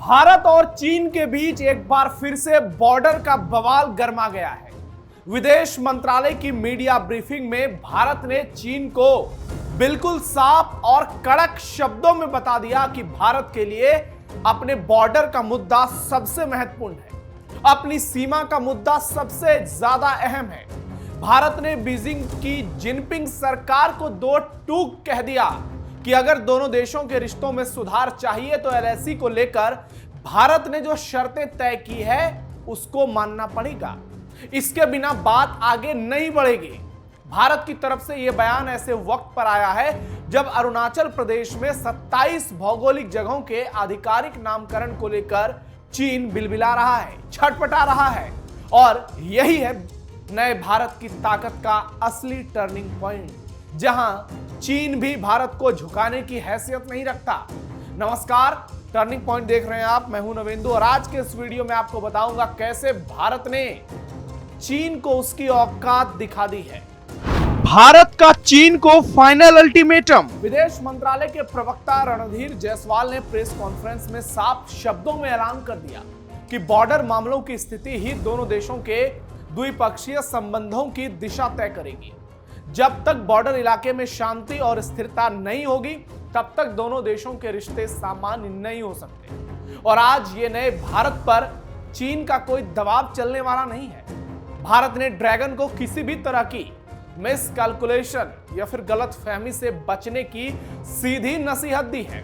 भारत और चीन के बीच एक बार फिर से बॉर्डर का बवाल गर्मा गया है। विदेश मंत्रालय की मीडिया ब्रीफिंग में भारत ने चीन को बिल्कुल साफ और कड़क शब्दों में बता दिया कि भारत के लिए अपने बॉर्डर का मुद्दा सबसे महत्वपूर्ण है, अपनी सीमा का मुद्दा सबसे ज्यादा अहम है। भारत ने बीजिंग की जिनपिंग सरकार को दो टूक कह दिया कि अगर दोनों देशों के रिश्तों में सुधार चाहिए तो एलएसी को लेकर भारत ने जो शर्तें तय की है उसको मानना पड़ेगा, इसके बिना बात आगे नहीं बढ़ेगी। भारत की तरफ से यह बयान ऐसे वक्त पर आया है जब अरुणाचल प्रदेश में 27 भौगोलिक जगहों के आधिकारिक नामकरण को लेकर चीन बिलबिला रहा है, छटपटा रहा है, और यही है नए भारत की ताकत का असली टर्निंग पॉइंट, जहां चीन भी भारत को झुकाने की हैसियत नहीं रखता। नमस्कार, टर्निंग पॉइंट देख रहे हैं आप, मैं हूं नवेंदु और आज के इस वीडियो में आपको बताऊंगा कैसे भारत ने चीन को उसकी औकात दिखा दी है। भारत का चीन को फाइनल अल्टीमेटम। विदेश मंत्रालय के प्रवक्ता रणधीर जायसवाल ने प्रेस कॉन्फ्रेंस में साफ शब्दों में ऐलान कर दिया कि बॉर्डर मामलों की स्थिति ही दोनों देशों के द्विपक्षीय संबंधों की दिशा तय करेगी। जब तक बॉर्डर इलाके में शांति और स्थिरता नहीं होगी तब तक दोनों देशों के रिश्ते सामान्य नहीं हो सकते। और आज ये नए भारत पर चीन का कोई दबाव चलने वाला नहीं है। भारत ने ड्रैगन को किसी भी तरह की मिस कैलकुलेशन या फिर गलत फहमी से बचने की सीधी नसीहत दी है।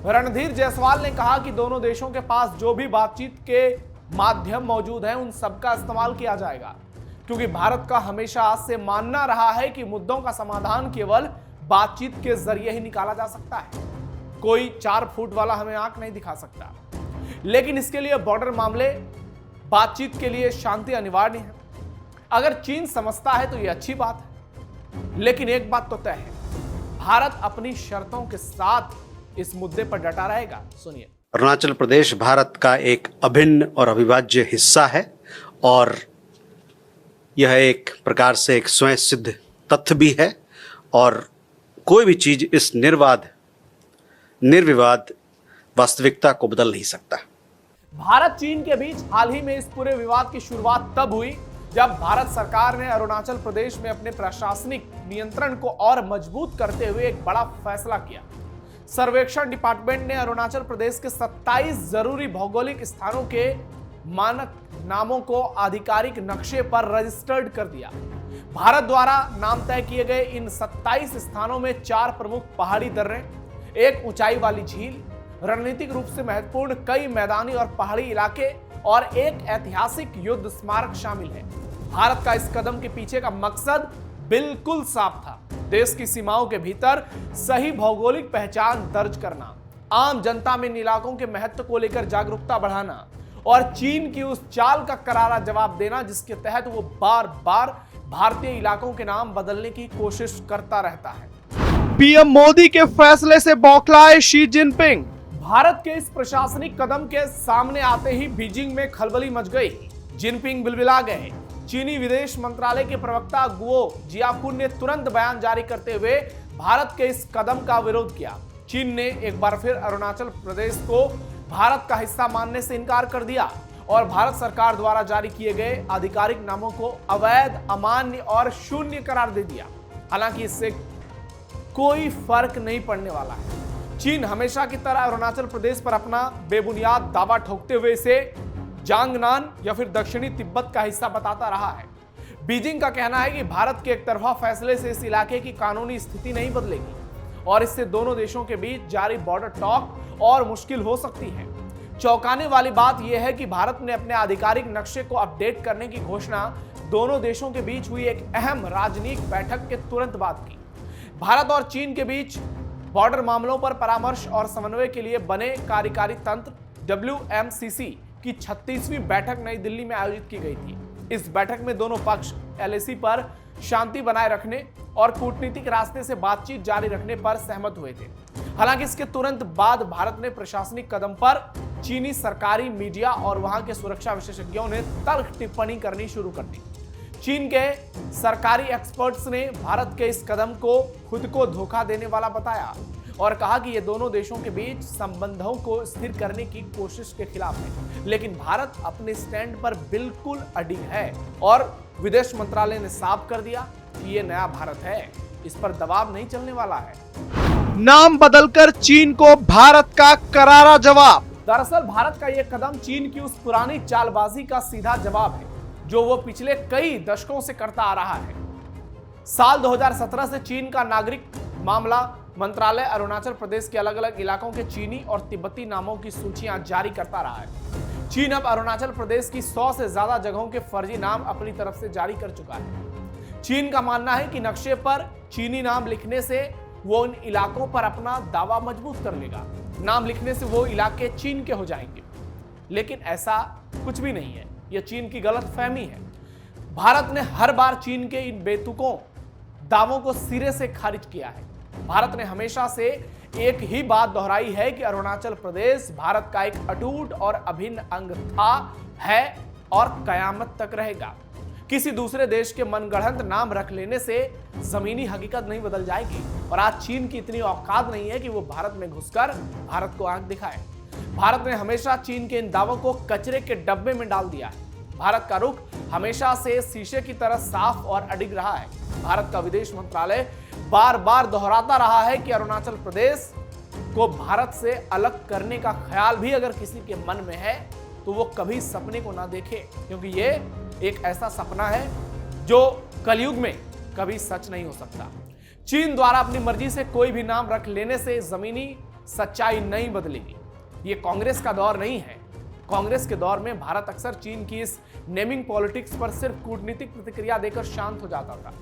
रणधीर जायसवाल ने कहा कि दोनों देशों के पास जो भी बातचीत के माध्यम मौजूद हैं उन सबका इस्तेमाल किया जाएगा, क्योंकि भारत का हमेशा आज से मानना रहा है कि मुद्दों का समाधान केवल बातचीत के जरिए ही निकाला जा सकता है। कोई 4 फुट वाला हमें आंख नहीं दिखा सकता, लेकिन इसके लिए बॉर्डर मामले बातचीत के लिए शांति अनिवार्य है। अगर चीन समझता है तो यह अच्छी बात है, लेकिन एक बात तो तय है, भारत अपनी शर्तों के साथ इस मुद्दे पर डटा रहेगा। सुनिए। अरुणाचल प्रदेश भारत का एक अभिन्न और अविभाज्य हिस्सा है और यह एक प्रकार से एक स्वयं सिद्ध तथ्य भी है और कोई भी चीज इस निर्विवाद वास्तविकता को बदल नहीं सकता। भारत चीन के बीच हाल ही में इस पूरे विवाद की शुरुआत तब हुई जब भारत सरकार ने अरुणाचल प्रदेश में अपने प्रशासनिक नियंत्रण को और मजबूत करते हुए एक बड़ा फैसला किया। सर्वेक्षण डिपार्टमेंट ने अरुणाचल प्रदेश के 27 जरूरी भौगोलिक स्थानों के मानक नामों को आधिकारिक नक्शे पर रजिस्टर्ड कर दिया। भारत द्वारा नाम तय किए गए इन 27 स्थानों में 4 प्रमुख पहाड़ी दर्रे, एक ऊंचाई वाली झील, रणनीतिक रूप से महत्वपूर्ण कई मैदानी और पहाड़ी इलाके और एक ऐतिहासिक युद्ध स्मारक शामिल है। भारत का इस कदम के पीछे का मकसद बिल्कुल साफ था, देश की सीमाओं के भीतर सही भौगोलिक पहचान दर्ज करना, आम जनता में इन इलाकों के महत्व को लेकर जागरूकता बढ़ाना और चीन की उस चाल का करारा जवाब देना जिसके तहत वो बार बार भारतीय इलाकों के नाम बदलने की कोशिश करता रहता है। पीएम मोदी के फैसले से बौखलाए शी जिनपिंग। भारत के इस प्रशासनिक कदम के सामने आते ही बीजिंग में खलबली मच गई। जिनपिंग बिलबिला गए। चीनी विदेश मंत्रालय के प्रवक्ता गुओ जियाकुन ने तुरंत बयान जारी करते हुए भारत के इस कदम का विरोध किया। चीन ने एक बार फिर अरुणाचल प्रदेश को भारत का हिस्सा मानने से इनकार कर दिया और भारत सरकार द्वारा जारी किए गए आधिकारिक नामों को अवैध, अमान्य और शून्य करार दे दिया। हालांकि इससे कोई फर्क नहीं पड़ने वाला है। चीन हमेशा की तरह अरुणाचल प्रदेश पर अपना बेबुनियाद दावा ठोकते हुए इसे जांगनान या फिर दक्षिणी तिब्बत का हिस्सा बताता रहा है। बीजिंग का कहना है कि भारत के एकतरफा फैसले से इस इलाके की कानूनी स्थिति नहीं बदलेगी और इससे दोनों देशों के बीच जारी बॉर्डर टॉक और मुश्किल हो सकती है। चौंकाने वाली बात यह है कि भारत ने अपने आधिकारिक नक्शे को अपडेट करने की घोषणा दोनों देशों के बीच हुई एक अहम राजनयिक बैठक के तुरंत बाद की। भारत और चीन के बीच बॉर्डर मामलों पर परामर्श और समन्वय के लिए बने कार्यकारी तंत्र WMCC की 36वीं बैठक नई दिल्ली में आयोजित की गई थी। इस बैठक में दोनों पक्ष LAC पर शांति बनाए रखने और कूटनीतिक रास्ते से बातचीत जारी रखने पर सहमत हुए थे। हालांकि इसके तुरंत बाद भारत ने प्रशासनिक कदम पर चीनी सरकारी मीडिया और वहां के सुरक्षा विशेषज्ञों ने तल्ख टिप्पणी करनी शुरू कर दी। चीन के सरकारी एक्सपर्ट्स ने भारत के इस कदम को खुद को धोखा देने वाला बताया और कहा कि ये दोनों देशों के बीच संबंधों को स्थिर करने की कोशिश के खिलाफ है। लेकिन भारत अपने स्टैंड पर बिल्कुल अडिग है और विदेश मंत्रालय ने साफ कर दिया कि ये नया भारत है, इस पर दबाव नहीं चलने वाला है। नाम बदलकर चीन को भारत का करारा जवाब। दरअसल भारत का यह कदम चीन की उस पुरानी चालबाजी का सीधा जवाब है जो वो पिछले कई दशकों से करता आ रहा है। साल 2017 से चीन का नागरिक मामला मंत्रालय अरुणाचल प्रदेश के अलग अलग इलाकों के चीनी और तिब्बती नामों की सूचियां जारी करता रहा है। चीन अब अरुणाचल प्रदेश की 100 से ज्यादा जगहों के फर्जी नाम अपनी तरफ से जारी कर चुका है। चीन का मानना है कि नक्शे पर चीनी नाम लिखने से वो उन इलाकों पर अपना दावा मजबूत कर लेगा। नाम लिखने से वो इलाके चीन के हो जाएंगे, लेकिन ऐसा कुछ भी नहीं है। यह चीन की गलतफहमी है। भारत ने हर बार चीन के इन बेतुकों दावों को सिरे से खारिज किया है। भारत ने हमेशा से एक ही बात दोहराई है कि अरुणाचल प्रदेश भारत का एक अटूट और अभिन्न अंग था, है और कयामत तक रहेगा। किसी दूसरे देश के मनगढ़ंत नाम रख लेने से जमीनी हकीकत नहीं बदल जाएगी और आज चीन की इतनी औकात नहीं है कि वो भारत में घुसकर भारत को आंख दिखाए। भारत ने हमेशा चीन के इन दावों को कचरे के डब्बे में डाल दिया है। भारत का रुख हमेशा से शीशे की तरह साफ और अडिग रहा है। भारत का विदेश मंत्रालय बार बार दोहराता रहा है कि अरुणाचल प्रदेश को भारत से अलग करने का ख्याल भी अगर किसी के मन में है तो वो कभी सपने को ना देखे, क्योंकि ये एक ऐसा सपना है जो कलयुग में कभी सच नहीं हो सकता। चीन द्वारा अपनी मर्जी से कोई भी नाम रख लेने से जमीनी सच्चाई नहीं बदलेगी। ये कांग्रेस का दौर नहीं है। कांग्रेस के दौर में भारत अक्सर चीन की इस नेमिंग पॉलिटिक्स पर सिर्फ कूटनीतिक प्रतिक्रिया देकर शांत हो जाता था,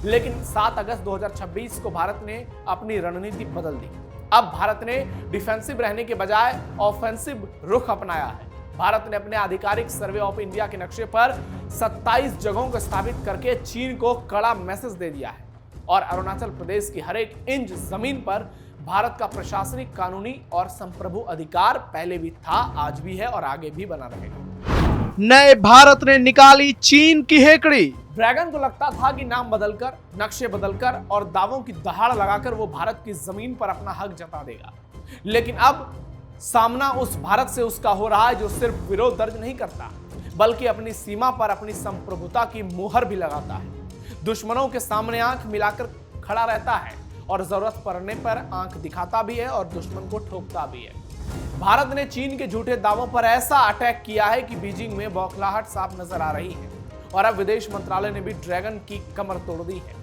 लेकिन 7 अगस्त 2026 को भारत ने अपनी रणनीति बदल दी। अब भारत ने डिफेंसिव रहने के बजाय ऑफेंसिव रुख अपनाया है। भारत ने अपने आधिकारिक सर्वे ऑफ इंडिया के नक्शे पर 27 जगहों को स्थापित करके चीन को कड़ा मैसेज दे दिया है और अरुणाचल प्रदेश की हर एक इंच जमीन पर भारत का प्रशासनिक, कानूनी और संप्रभु अधिकार पहले भी था, आज भी है और आगे भी बना रहेगा। नए भारत ने निकाली चीन की हेकड़ी। ड्रैगन को लगता था कि नाम बदलकर, नक्शे बदलकर और दावों की दहाड़ लगाकर वो भारत की जमीन पर अपना हक जता देगा, लेकिन अब सामना उस भारत से उसका हो रहा है जो सिर्फ विरोध दर्ज नहीं करता बल्कि अपनी सीमा पर अपनी संप्रभुता की मुहर भी लगाता है। दुश्मनों के सामने आंख मिलाकर खड़ा रहता है और जरूरत पड़ने पर आंख दिखाता भी है और दुश्मन को ठोकता भी है। भारत ने चीन के झूठे दावों पर ऐसा अटैक किया है कि बीजिंग में बौखलाहट साफ नजर आ रही है और अब विदेश मंत्रालय ने भी ड्रैगन की कमर तोड़ दी है।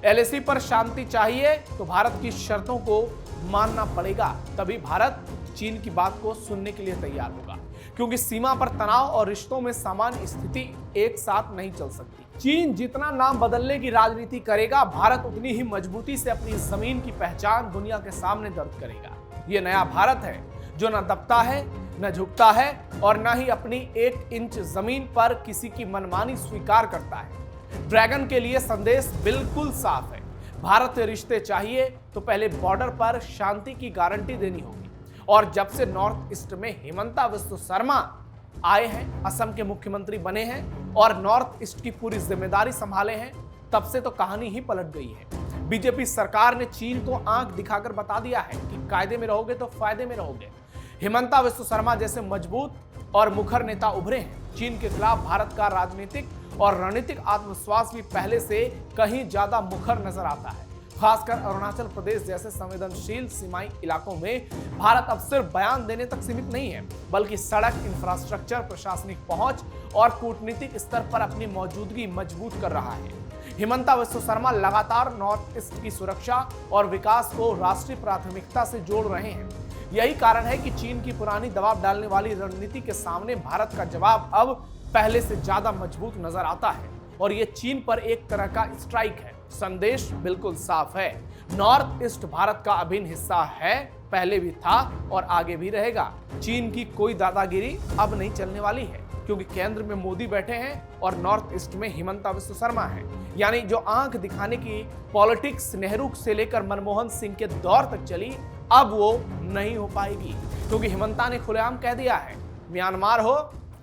एलएसी पर शांति चाहिए तो भारत की शर्तों को मानना पड़ेगा, तभी भारत चीन की बात को सुनने के लिए तैयार होगा, क्योंकि सीमा पर तनाव और रिश्तों में सामान्य स्थिति एक साथ नहीं चल सकती। चीन जितना नाम बदलने की राजनीति करेगा, भारत उतनी ही मजबूती से अपनी जमीन की पहचान दुनिया के सामने दर्ज करेगा। ये नया भारत है जो न दबता है, न झुकता है और न ही अपनी 1 इंच जमीन पर किसी की मनमानी स्वीकार करता है। ड्रैगन के लिए संदेश बिल्कुल साफ है। भारत से रिश्ते चाहिए तो पहले बॉर्डर पर शांति की गारंटी देनी होगी और जब से नॉर्थ ईस्ट में हिमंता बिस्वा शर्मा आए हैं, असम के मुख्यमंत्री बने हैं और नॉर्थ ईस्ट की पूरी जिम्मेदारी संभाले हैं, तब से तो कहानी ही पलट गई है। बीजेपी सरकार ने चीन को आंख दिखाकर बता दिया है कि कायदे में रहोगे तो फायदे में रहोगे। हिमंता बिस्वा शर्मा जैसे मजबूत और मुखर नेता उभरे हैं। चीन के खिलाफ भारत का राजनीतिक और रणनीतिक आत्मविश्वास भी पहले से कहीं ज्यादा मुखर नजर आता है। खासकर अरुणाचल प्रदेश जैसे संवेदनशील सीमाई इलाकों में भारत अब सिर्फ बयान देने तक सीमित नहीं है, बल्कि सड़क, इंफ्रास्ट्रक्चर, प्रशासनिक पहुंच और कूटनीतिक स्तर पर अपनी मौजूदगी मजबूत कर रहा है। हिमंता बिस्वा शर्मा लगातार नॉर्थ ईस्ट की सुरक्षा और विकास को राष्ट्रीय प्राथमिकता से जोड़ रहे हैं। यही कारण है कि चीन की पुरानी दबाव डालने वाली रणनीति के सामने भारत का जवाब अब पहले से ज्यादा मजबूत नजर आता है और ये चीन पर एक तरह का स्ट्राइक है। संदेश बिल्कुल साफ है, नॉर्थ ईस्ट भारत का अभिन्न हिस्सा है, पहले भी था और आगे भी रहेगा। चीन की कोई दादागिरी अब नहीं चलने वाली है, क्योंकि केंद्र में मोदी बैठे हैं और नॉर्थ ईस्ट में हिमंता बिस्वा शर्मा है। यानी जो आंख दिखाने की पॉलिटिक्स नेहरू से लेकर मनमोहन सिंह के दौर तक चली, अब वो नहीं हो पाएगी, क्योंकि हिमंता ने खुलेआम कह दिया है, म्यांमार हो,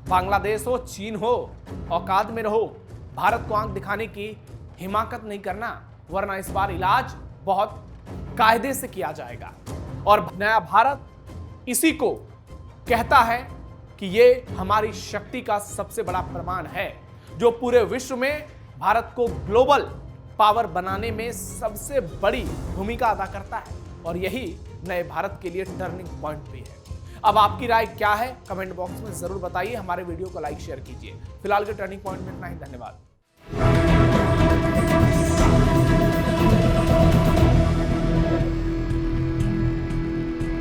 बांग्लादेश हो, चीन हो, औकात में रहो, भारत को आंख दिखाने की हिमाकत नहीं करना, वरना इस बार इलाज बहुत कायदे से किया जाएगा। और नया भारत इसी को कहता है कि ये हमारी शक्ति का सबसे बड़ा प्रमाण है, जो पूरे विश्व में भारत को ग्लोबल पावर बनाने में सबसे बड़ी भूमिका अदा करता है। और यही नए भारत के लिए टर्निंग पॉइंट भी है। अब आपकी राय क्या है, कमेंट बॉक्स में जरूर बताइए। हमारे वीडियो को लाइक शेयर कीजिए। फिलहाल के टर्निंग पॉइंट में इतना ही। धन्यवाद।